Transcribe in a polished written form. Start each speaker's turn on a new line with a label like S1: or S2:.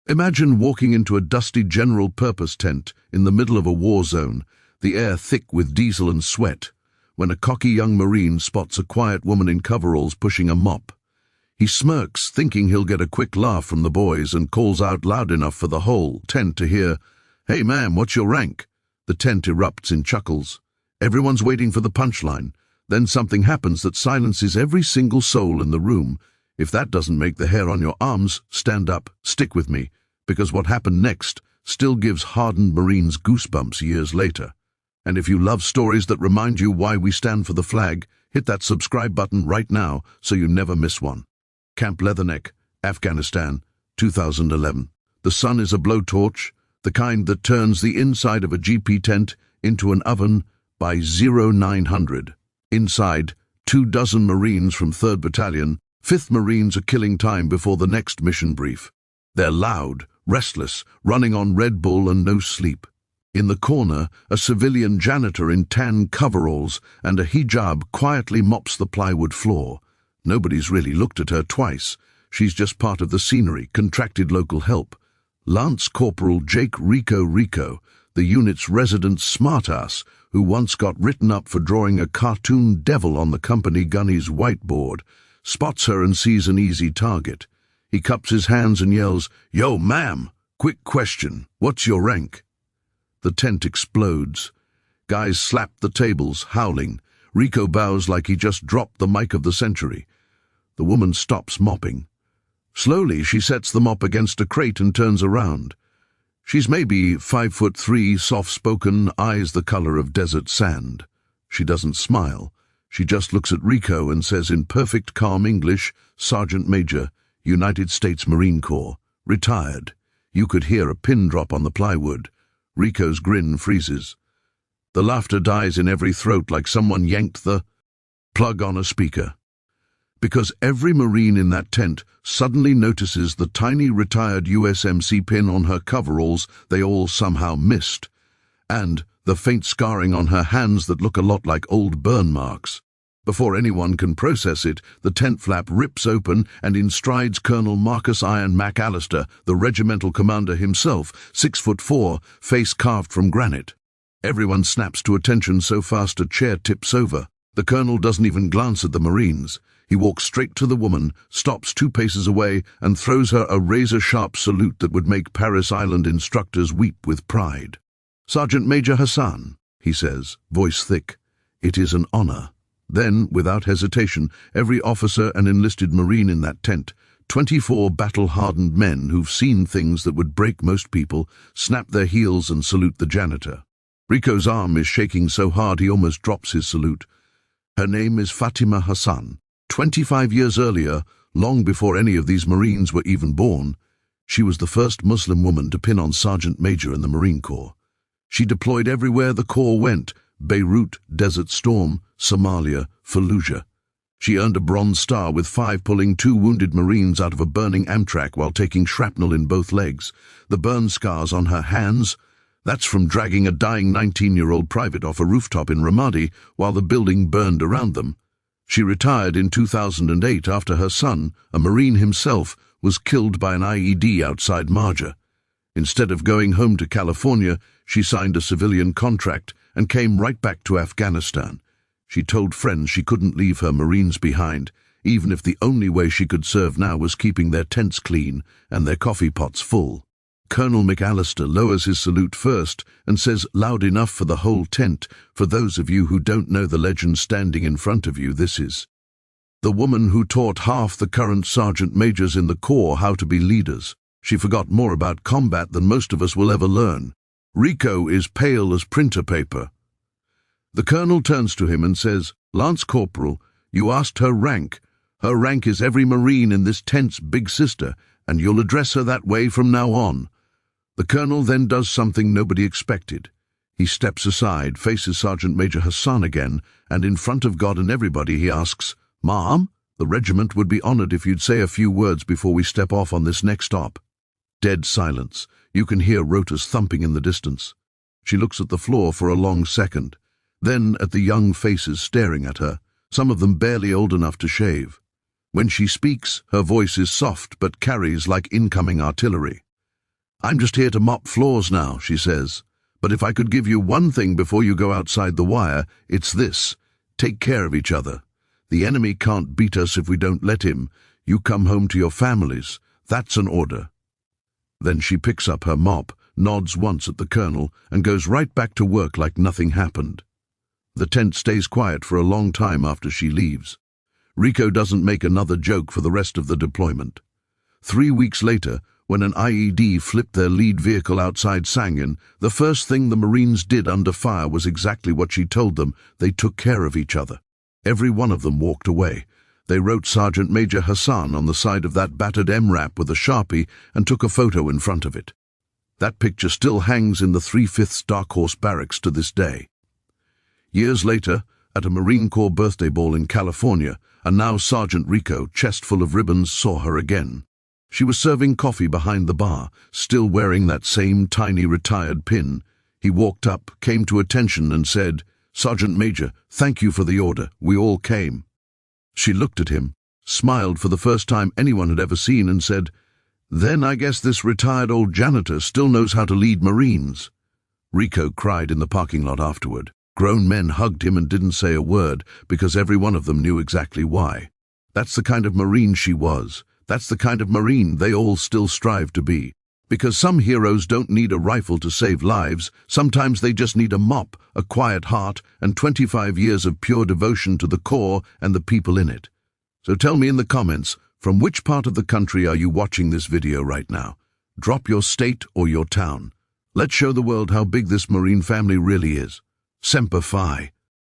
S1: Imagine walking into a dusty general-purpose tent in the middle of a war zone, the air thick with diesel and sweat, when a cocky young Marine spots a quiet woman in coveralls pushing a mop. He smirks, thinking he'll get a quick laugh from the boys, and calls out loud enough for the whole tent to hear, "Hey ma'am, what's your rank?" The tent erupts in chuckles. Everyone's waiting for the punchline. Then something happens that silences every single soul in the room. If that doesn't make the hair on your arms stand up, stick with me, because what happened next still gives hardened Marines goosebumps years later. And if you love stories that remind you why we stand for the flag, hit that subscribe button right now so you never miss one. Camp Leatherneck, Afghanistan, 2011. The sun is a blowtorch, the kind that turns the inside of a GP tent into an oven by 0900. Inside, 24 Marines from 3rd Battalion, 5th Marines are killing time before the next mission brief. They're loud, restless, running on Red Bull and no sleep. In the corner, a civilian janitor in tan coveralls and a hijab quietly mops the plywood floor. Nobody's really looked at her twice. She's just part of the scenery, contracted local help. Lance Corporal Jake Rico, the unit's resident smartass, who once got written up for drawing a cartoon devil on the company gunny's whiteboard, spots her and sees an easy target. He cups his hands and yells, "Yo, ma'am, quick question, what's your rank?" The tent explodes. Guys slap the tables, howling. Rico bows like he just dropped the mic of the century. The woman stops mopping. Slowly, she sets the mop against a crate and turns around. She's maybe 5'3", soft-spoken, eyes the color of desert sand. She doesn't smile. She just looks at Rico and says in perfect calm English, "Sergeant Major, United States Marine Corps, retired." You could hear a pin drop on the plywood. Rico's grin freezes. The laughter dies in every throat like someone yanked the plug on a speaker. Because every Marine in that tent suddenly notices the tiny retired USMC pin on her coveralls they all somehow missed, and the faint scarring on her hands that look a lot like old burn marks. Before anyone can process it, the tent flap rips open and in strides Colonel Marcus Iron McAllister, the regimental commander himself, 6'4", face carved from granite. Everyone snaps to attention so fast a chair tips over. The colonel doesn't even glance at the Marines. He walks straight to the woman, stops 2 paces away, and throws her a razor-sharp salute that would make Paris Island instructors weep with pride. "Sergeant Major Hassan," he says, voice thick. "It is an honor." Then, without hesitation, every officer and enlisted Marine in that tent, 24 battle-hardened men who've seen things that would break most people, snap their heels and salute the janitor. Rico's arm is shaking so hard he almost drops his salute. Her name is Fatima Hassan. 25 years earlier, long before any of these Marines were even born, she was the first Muslim woman to pin on Sergeant Major in the Marine Corps. She deployed everywhere the Corps went: Beirut, Desert Storm, Somalia, Fallujah. She earned a Bronze Star with 5 pulling 2 wounded Marines out of a burning Amtrak while taking shrapnel in both legs. The burn scars on her hands, that's from dragging a dying 19-year-old private off a rooftop in Ramadi while the building burned around them. She retired in 2008 after her son, a Marine himself, was killed by an IED outside Marja. Instead of going home to California, she signed a civilian contract and came right back to Afghanistan. She told friends she couldn't leave her Marines behind, even if the only way she could serve now was keeping their tents clean and their coffee pots full. Colonel McAllister lowers his salute first and says loud enough for the whole tent, "For those of you who don't know the legend standing in front of you, this is the woman who taught half the current sergeant majors in the Corps how to be leaders. She forgot more about combat than most of us will ever learn. Rico is pale as printer paper." The colonel turns to him and says, "Lance Corporal, you asked her rank. Her rank is every Marine in this tent's big sister, and you'll address her that way from now on." The colonel then does something nobody expected. He steps aside, faces Sergeant Major Hassan again, and in front of God and everybody he asks, "Ma'am, the regiment would be honored if you'd say a few words before we step off on this next op." Dead silence. You can hear rotors thumping in the distance. She looks at the floor for a long second, then at the young faces staring at her, some of them barely old enough to shave. When she speaks, her voice is soft but carries like incoming artillery. "I'm just here to mop floors now," she says. "But if I could give you one thing before you go outside the wire, it's this. Take care of each other. The enemy can't beat us if we don't let him. You come home to your families. That's an order." Then she picks up her mop, nods once at the colonel, and goes right back to work like nothing happened. The tent stays quiet for a long time after she leaves. Rico doesn't make another joke for the rest of the deployment. 3 weeks later, when an IED flipped their lead vehicle outside Sangin, the first thing the Marines did under fire was exactly what she told them. They took care of each other. Every one of them walked away. They wrote Sergeant Major Hassan on the side of that battered MRAP with a Sharpie and took a photo in front of it. That picture still hangs in the 3/5 Dark Horse Barracks to this day. Years later, at a Marine Corps birthday ball in California, and now Sergeant Rico, chest full of ribbons, saw her again. She was serving coffee behind the bar, still wearing that same tiny retired pin. He walked up, came to attention and said, "Sergeant Major, thank you for the order. We all came." She looked at him, smiled for the first time anyone had ever seen, and said, "Then I guess this retired old janitor still knows how to lead Marines." Rico cried in the parking lot afterward. Grown men hugged him and didn't say a word, because every one of them knew exactly why. That's the kind of Marine she was. That's the kind of Marine they all still strive to be. Because some heroes don't need a rifle to save lives. Sometimes they just need a mop, a quiet heart, and 25 years of pure devotion to the Corps and the people in it. So tell me in the comments, from which part of the country are you watching this video right now? Drop your state or your town. Let's show the world how big this Marine family really is. Semper Fi.